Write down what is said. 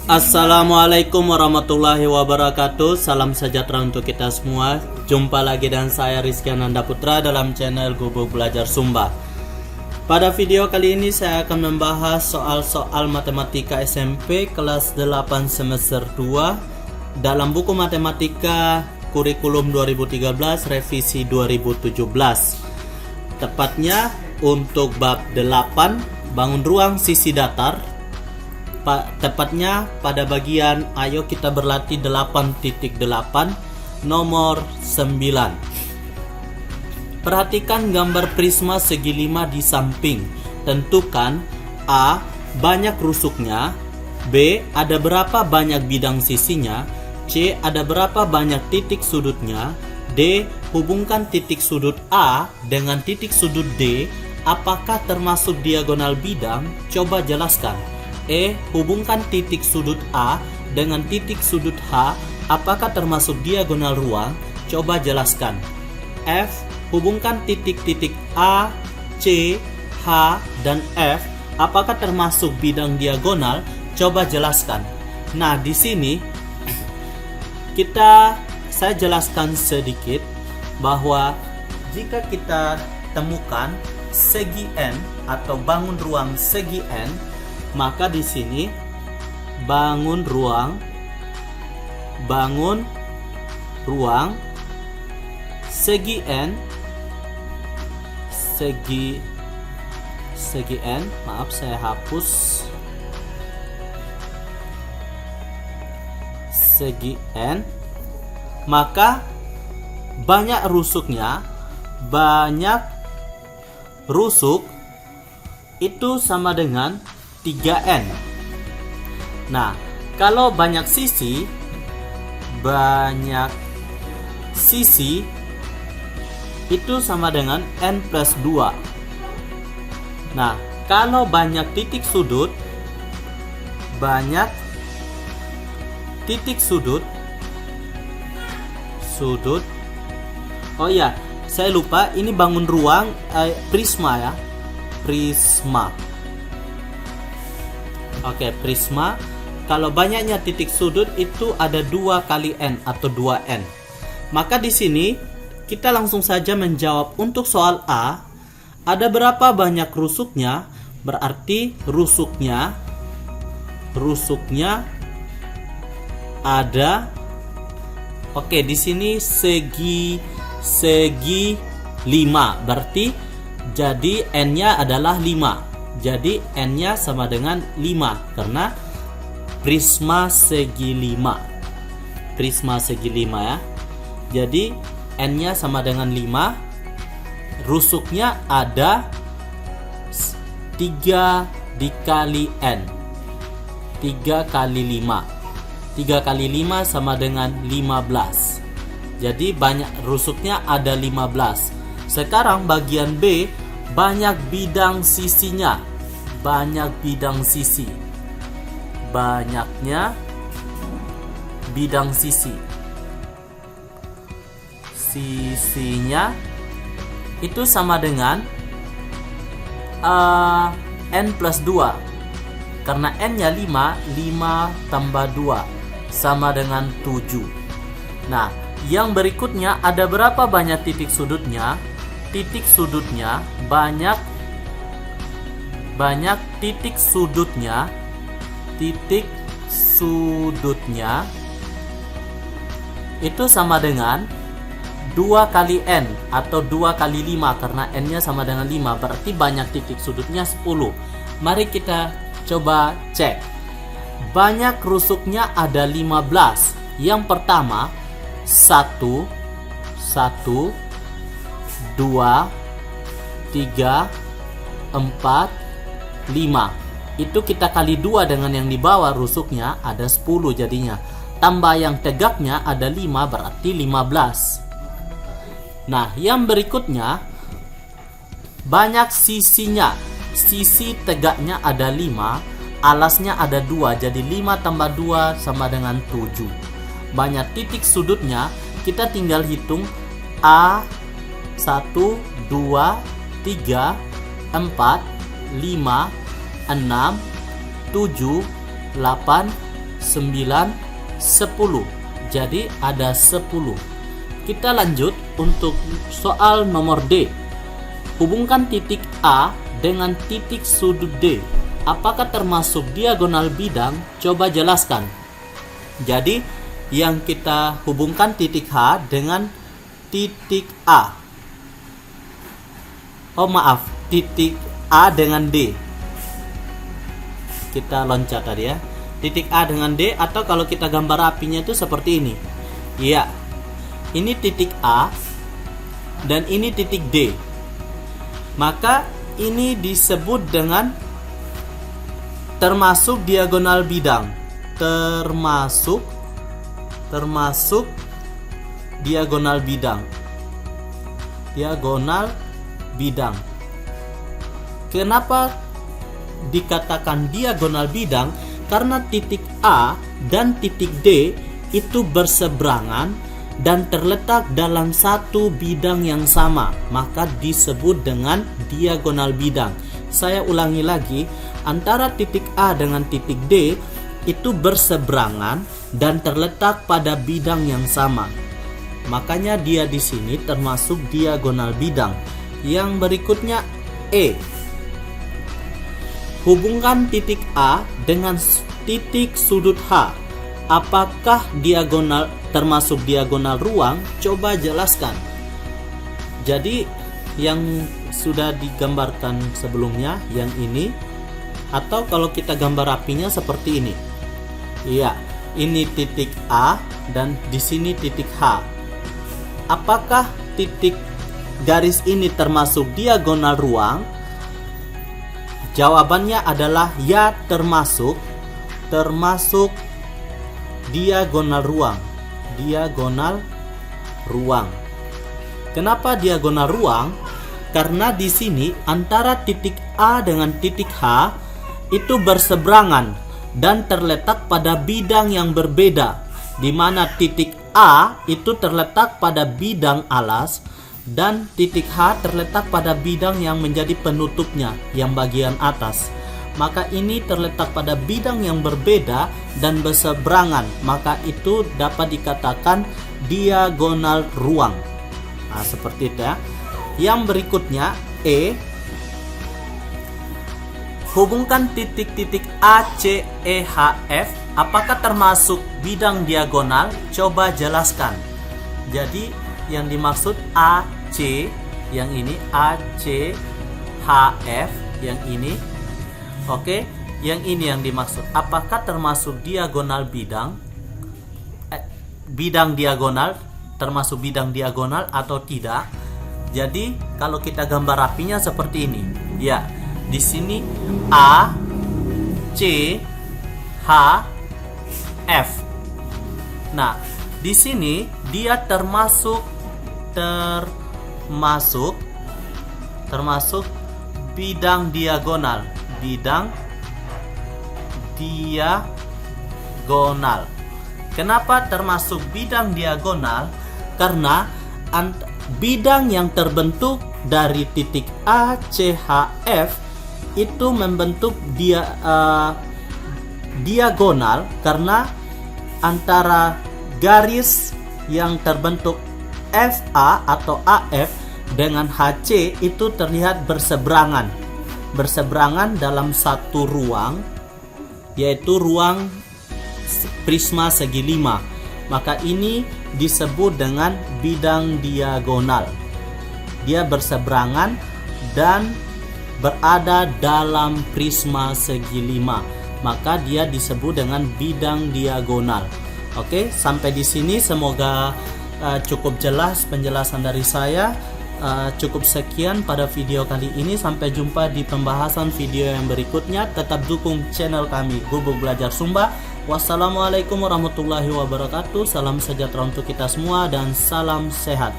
Assalamualaikum warahmatullahi wabarakatuh. Salam sejahtera untuk kita semua. Jumpa lagi dengan saya Rizky Ananda Putra dalam channel Gubuk Belajar Sumba. Pada video kali ini saya akan membahas soal-soal matematika SMP kelas 8 semester 2 dalam buku matematika kurikulum 2013 revisi 2017. Tepatnya untuk bab 8 bangun ruang sisi datar. Tepatnya pada bagian ayo kita berlatih 8.8 nomor 9. Perhatikan gambar prisma segi 5 di samping. Tentukan A. Banyak rusuknya, B. Ada berapa banyak bidang sisinya, C. Ada berapa banyak titik sudutnya, D. Hubungkan titik sudut A dengan titik sudut D. Apakah termasuk diagonal bidang? Coba jelaskan. E. Hubungkan titik sudut A dengan titik sudut H. Apakah termasuk diagonal ruang? Coba jelaskan. F. Hubungkan titik-titik A, C, H, dan F. Apakah termasuk bidang diagonal? Coba jelaskan. Nah, di sini saya jelaskan sedikit bahwa jika kita temukan segi N atau bangun ruang segi N, maka di sini bangun ruang segi N maaf saya hapus segi N, maka banyak rusuk itu sama dengan 3N. Nah, kalau banyak sisi itu sama dengan N plus 2. Nah, kalau banyak titik sudut, oh ya, saya lupa, ini bangun ruang prisma ya. Oke, prisma. Kalau banyaknya titik sudut itu ada 2 kali N atau 2N. Maka di sini kita langsung saja menjawab untuk soal A. Ada berapa banyak rusuknya? Berarti rusuknya ada. Oke, di sini segi 5. Berarti jadi N-nya adalah 5. Jadi N-nya sama dengan 5 karena prisma segi 5 ya. Jadi N-nya sama dengan 5. Rusuknya ada 3 dikali N. 3 kali 5. 3 kali 5 sama dengan 15. Jadi banyak rusuknya ada 15. Sekarang bagian B, banyak bidang sisinya. Banyaknya bidang sisinya itu sama dengan N plus 2. Karena N-nya 5 tambah 2 sama dengan 7. Nah, yang berikutnya ada berapa banyak titik sudutnya? Titik sudutnya banyak titik sudutnya itu sama dengan 2 kali N atau 2 kali 5 karena N-nya sama dengan 5, berarti banyak titik sudutnya 10. Mari kita coba cek. Banyak rusuknya ada 15. Yang pertama 1, 2, 3, 4, 5. Itu kita kali 2 dengan yang di bawah rusuknya ada 10 jadinya. Tambah yang tegaknya ada 5 berarti 15. Nah, yang berikutnya banyak sisinya. Sisi tegaknya ada 5, alasnya ada 2, jadi 5 tambah 2 sama dengan 7. Banyak titik sudutnya, kita tinggal hitung A 1, 2, 3, 4, 5, 6, 7, 8, 9, 10. Jadi ada 10. Kita lanjut untuk soal nomor D. Hubungkan titik A dengan titik sudut D. Apakah termasuk diagonal bidang? Coba jelaskan. Jadi yang kita hubungkan titik H dengan titik A. Oh maaf, titik A dengan D. Kita loncat tadi ya. Titik A dengan D, atau kalau kita gambar apinya itu seperti ini. Iya. Ini titik A dan ini titik D. Maka ini disebut dengan termasuk diagonal bidang. Termasuk diagonal bidang. Diagonal bidang. Kenapa dikatakan diagonal bidang? Karena titik A dan titik D itu berseberangan dan terletak dalam satu bidang yang sama, maka disebut dengan diagonal bidang. Saya ulangi lagi, antara titik A dengan titik D itu berseberangan dan terletak pada bidang yang sama. Makanya dia di sini termasuk diagonal bidang. Yang berikutnya E. Hubungkan titik A dengan titik sudut H. Apakah diagonal termasuk diagonal ruang? Coba jelaskan. Jadi yang sudah digambarkan sebelumnya, yang ini, atau kalau kita gambar apinya seperti ini. Iya, ini titik A dan di sini titik H. Apakah titik garis ini termasuk diagonal ruang? Jawabannya adalah ya, termasuk diagonal ruang. Diagonal ruang. Kenapa diagonal ruang? Karena di sini antara titik A dengan titik H itu berseberangan dan terletak pada bidang yang berbeda, di mana titik A itu terletak pada bidang alas dan titik H terletak pada bidang yang menjadi penutupnya, yang bagian atas. Maka ini terletak pada bidang yang berbeda dan berseberangan, maka itu dapat dikatakan diagonal ruang. Nah, seperti itu ya. Yang berikutnya E. Hubungkan titik-titik A, C, E, H, F. Apakah termasuk bidang diagonal? Coba jelaskan. Jadi yang dimaksud A, C, yang ini A, C, H, F, yang ini. Oke, yang ini yang dimaksud. Apakah termasuk diagonal bidang? Bidang diagonal, termasuk bidang diagonal atau tidak? Jadi kalau kita gambar rapinya seperti ini. Ya, di sini A, C, H, F. Nah, di sini dia termasuk bidang diagonal. Bidang diagonal. Kenapa termasuk bidang diagonal? Karena bidang yang terbentuk dari titik A, C, H, F itu membentuk diagonal karena antara garis yang terbentuk FA atau AF dengan HC itu terlihat berseberangan dalam satu ruang, yaitu ruang prisma segi 5. Maka ini disebut dengan bidang diagonal. Dia berseberangan dan berada dalam prisma segi 5. Maka dia disebut dengan bidang diagonal. Oke, sampai di sini semoga cukup jelas penjelasan dari saya. Cukup sekian pada video kali ini. Sampai jumpa di pembahasan video yang berikutnya. Tetap dukung channel kami Gubuk Belajar Sumba. Wassalamualaikum warahmatullahi wabarakatuh. Salam sejahtera untuk kita semua dan salam sehat.